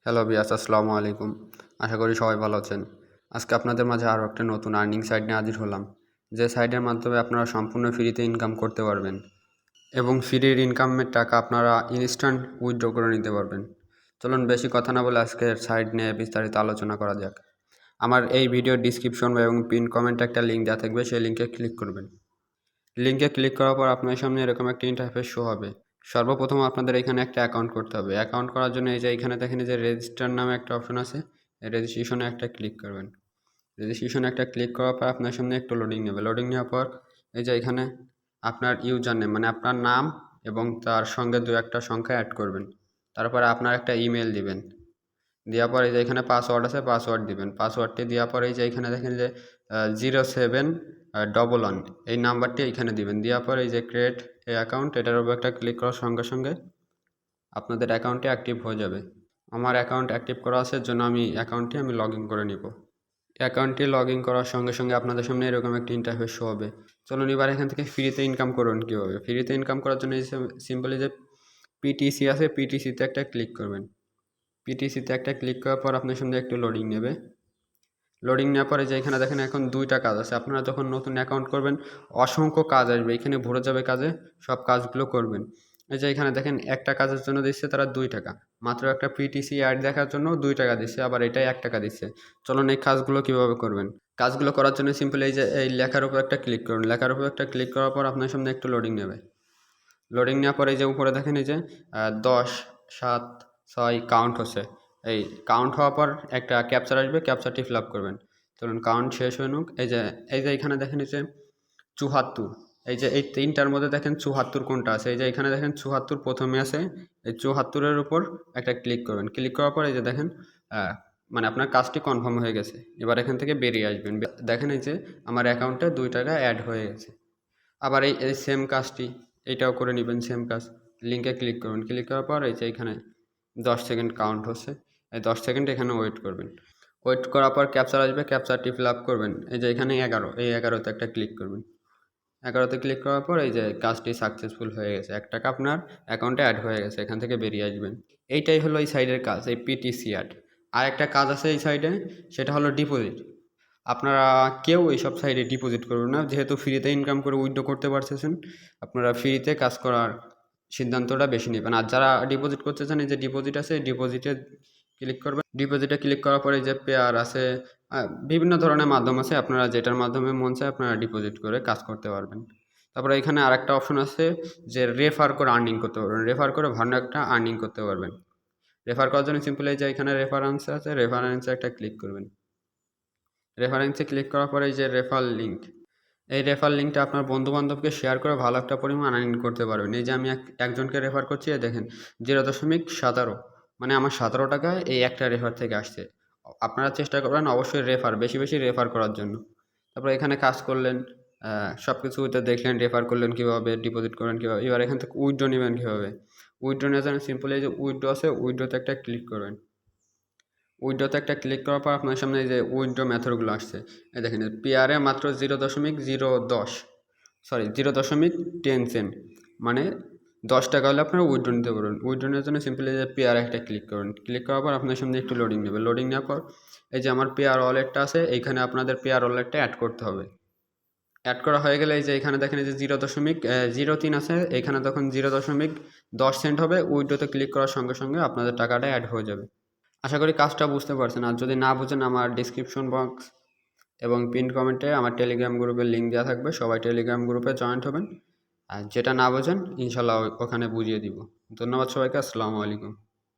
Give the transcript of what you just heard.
Hello বিয়াস, আসসালামু আলাইকুম। আশা করি সবাই ভালো আছেন। আজকে আপনাদের মাঝে আরও একটা নতুন আর্নিং সাইট নিয়ে হাজির হলাম, যে সাইটের মাধ্যমে আপনারা সম্পূর্ণ ফ্রিতে ইনকাম করতে পারবেন এবং ফ্রির ইনকামের টাকা আপনারা ইনস্ট্যান্ট উইথড্র করে নিতে পারবেন। চলুন বেশি কথা না বলে আজকের সাইট নিয়ে বিস্তারিত আলোচনা করা যাক। আমার এই ভিডিওর ডিসক্রিপশন এবং পিন কমেন্টে একটা লিঙ্ক দেওয়া থাকবে, সেই লিঙ্কে ক্লিক করবেন। লিঙ্কে ক্লিক করার পর আপনার সামনে এরকম একটা ইন্টারফেস শো হবে। সর্বপ্রথম আপনাদের এখানে একটা অ্যাকাউন্ট করতে হবে। অ্যাকাউন্ট করার জন্য এই যে এখানে দেখেন যে রেজিস্টার নামে একটা অপশন আছে, এই রেজিস্ট্রেশনে একটা ক্লিক করবেন। রেজিস্ট্রেশনে একটা ক্লিক করার পর আপনার সামনে একটু লোডিং নেবে। লোডিং নেওয়ার পর এই যে এখানে আপনার ইউজার নেম মানে আপনার নাম এবং তার সঙ্গে দু একটা সংখ্যা অ্যাড করবেন। তারপরে আপনার একটা ইমেল দিবেন। দেওয়ার পর এই যে এখানে পাসওয়ার্ড আছে, পাসওয়ার্ড দিবেন। পাসওয়ার্ডটি দেওয়ার পরে এই যে এখানে দেখেন যে 0711 এই নাম্বারটি এখানে দিবেন। দেওয়ার পর এই যে ক্রিয়েট এই অ্যাকাউন্ট, এটার উপর একটা ক্লিক করার সঙ্গে সঙ্গে আপনাদের অ্যাকাউন্টটি অ্যাক্টিভ হয়ে যাবে। আমার অ্যাকাউন্ট অ্যাক্টিভ করা আছে, জন্য অ্যাকাউন্টটি লগ ইন করে নিব। অ্যাকাউন্টটি লগ ইন করার সঙ্গে সঙ্গে আপনাদের সামনে এরকম একটা ইন্টারফেস শো হবে। চলুন এবার এখান থেকে ফ্রিতে ইনকাম করুন কীভাবে। ফ্রিতে ইনকাম করার জন্য এই সিম্পলি যে পিটিসি আছে, পিটিসিতে একটা ক্লিক করবেন। পিটিসিতে একটা ক্লিক করার পর আপনার সামনে একটু লোডিং নেবে। লোডিং নেওয়ার পরে যে এখানে দেখেন এখন দুইটা কাজ আছে। আপনারা যখন নতুন অ্যাকাউন্ট করবেন অসংখ্য কাজ আসবে, এখানে ভরে যাবে কাজে, সব কাজগুলো করবেন। এই যে এখানে দেখেন একটা কাজের জন্য দিচ্ছে তারা 2 টাকা, মাত্র একটা পিটিসি অ্যাড দেখার জন্য 2 টাকা দিচ্ছে, আবার এটাই 1 টাকা দিচ্ছে। চলুন এই কাজগুলো কীভাবে করবেন। কাজগুলো করার জন্য সিম্পল এই যে এই লেখার উপর একটা ক্লিক করুন। লেখার উপর একটা ক্লিক করার পর আপনার সামনে একটু লোডিং নেবে। লোডিং নেওয়ার পরে এই যে উপরে দেখেন এই যে 10 7 6 কাউন্ট হচ্ছে। এই কাউন্ট হওয়ার পর একটা ক্যাপচার আসবে, ক্যাপচারটি ফিল আপ করবেন। চলুন কাউন্ট শেষ হয়ে নুক। এই যে এখানে দেখেন এই যে 74, এই যে এই তিনটার মধ্যে দেখেন 74 কোনটা আছে। এই যে এখানে দেখেন 74 প্রথমে আছে, এই 74-এর উপর একটা ক্লিক করবেন। ক্লিক করার পর এই যে দেখেন মানে আপনার কাজটি কনফার্ম হয়ে গেছে। এবার এখান থেকে বেরিয়ে আসবেন। দেখেন এই যে আমার অ্যাকাউন্টে 2 টাকা অ্যাড হয়ে গেছে। আবার এই সেম কাজটি এইটাও করে নেবেন, সেম কাজ। লিঙ্কে ক্লিক করবেন। ক্লিক করার পর এই যে এখানে 10 সেকেন্ড কাউন্ট হচ্ছে, এই 10 সেকেন্ড এখানে ওয়েট করবেন। ওয়েট করার পর ক্যাপচার আসবে, ক্যাপচারটি ফিল আপ করবেন। এই যে এখানে 11, এই 11-তে একটা ক্লিক করবেন। 11-তে ক্লিক করার পর এই যে কাজটি সাকসেসফুল হয়ে গেছে, 1 টাকা আপনার অ্যাকাউন্টে অ্যাড হয়ে গেছে। এখান থেকে বেরিয়ে আসবেন। এইটাই হলো এই সাইডের কাজ, এই পিটিসি অ্যাড। আর একটা কাজ আছে এই সাইডে, সেটা হলো ডিপোজিট। আপনারা কেউ এইসব সাইডে ডিপোজিট করবেন না, যেহেতু ফ্রিতে ইনকাম করে উইথড্র করতে পারতেছেন। আপনারা ফ্রিতে কাজ করার সিদ্ধান্তটা বেশি নেবেন। আর যারা ডিপোজিট করতে চান, এই যে ডিপোজিট আছে, ডিপোজিটে ক্লিক করবেন। ডিপোজিটে ক্লিক করার পরে যে পেয়ার আছে, বিভিন্ন ধরনের মাধ্যম আছে, আপনারা যেটার মাধ্যমে মন চায় আপনারা ডিপোজিট করে কাজ করতে পারবেন। তারপরে এখানে আরেকটা অপশন আছে যে রেফার করে আর্নিং করতে পারবেন। রেফার করে ভালো একটা আর্নিং করতে পারবেন। রেফার করার জন্য সিম্পলি যে এখানে রেফারেন্স আছে, রেফারেন্সে একটা ক্লিক করবেন। রেফারেন্সে ক্লিক করার পরে এই যে রেফার লিঙ্ক, এই রেফার লিঙ্কটা আপনার বন্ধুবান্ধবকে শেয়ার করে ভালো একটা পরিমাণ আর্নিং করতে পারবেন। এই যে আমি একজনকে রেফার করছি, দেখেন 0.17, মানে আমার 17 টাকা এই একটা রেফার থেকে আসছে। আপনারা চেষ্টা করবেন অবশ্যই বেশি বেশি রেফার করার জন্য। তারপরে এখানে কাজ করলেন, সব কিছুতে দেখলেন, রেফার করলেন কীভাবে, ডিপোজিট করলেন কীভাবে। এবার এখান থেকে উইথড্র নেবেন কীভাবে। উইথড্র নেওয়ার জন্য সিম্পলি এই যে উইথড্র আছে, উইথড্রতে একটা ক্লিক করবেন। উইথড্রতে একটা ক্লিক করার পর আপনার সামনে এই যে উইথড্র মেথডগুলো আসছে। এই দেখেন পেয়ারে মাত্র 0.10 সেন্ট, মানে 10 টাকা হলে আপনারা উইথড্র নিতে পারবেন। উইথড্র নেওয়ার জন্য সিম্পলি যে পেয়ারে একটা ক্লিক করুন। ক্লিক করার পর আপনার সামনে একটু লোডিং নেবে। লোডিং নেওয়ার পর এই যে আমার পেয়ার ওয়ালেটটা আছে, এইখানে আপনাদের পেয়ার ওয়ালেটটা অ্যাড করতে হবে। অ্যাড করা হয়ে গেলে এই যে এখানে দেখেন যে 0.03 আছে, এখানে তখন 0.10 সেন্ট হবে। উইথড্রতে ক্লিক করার সঙ্গে সঙ্গে আপনাদের টাকাটা অ্যাড হয়ে যাবে। আশা করি কাজটা বুঝতে পারছেন। আর যদি না বুঝেন, আমার ডিসক্রিপশন বক্স এবং পিন কমেন্টে আমার টেলিগ্রাম গ্রুপের লিঙ্ক দেওয়া থাকবে, সবাই টেলিগ্রাম গ্রুপে জয়েন্ট হবেন। আর যেটা না বোঝেন ইনশাল্লাহ ওখানে বুঝিয়ে দিব। ধন্যবাদ সবাইকে, আসসালামু আলাইকুম।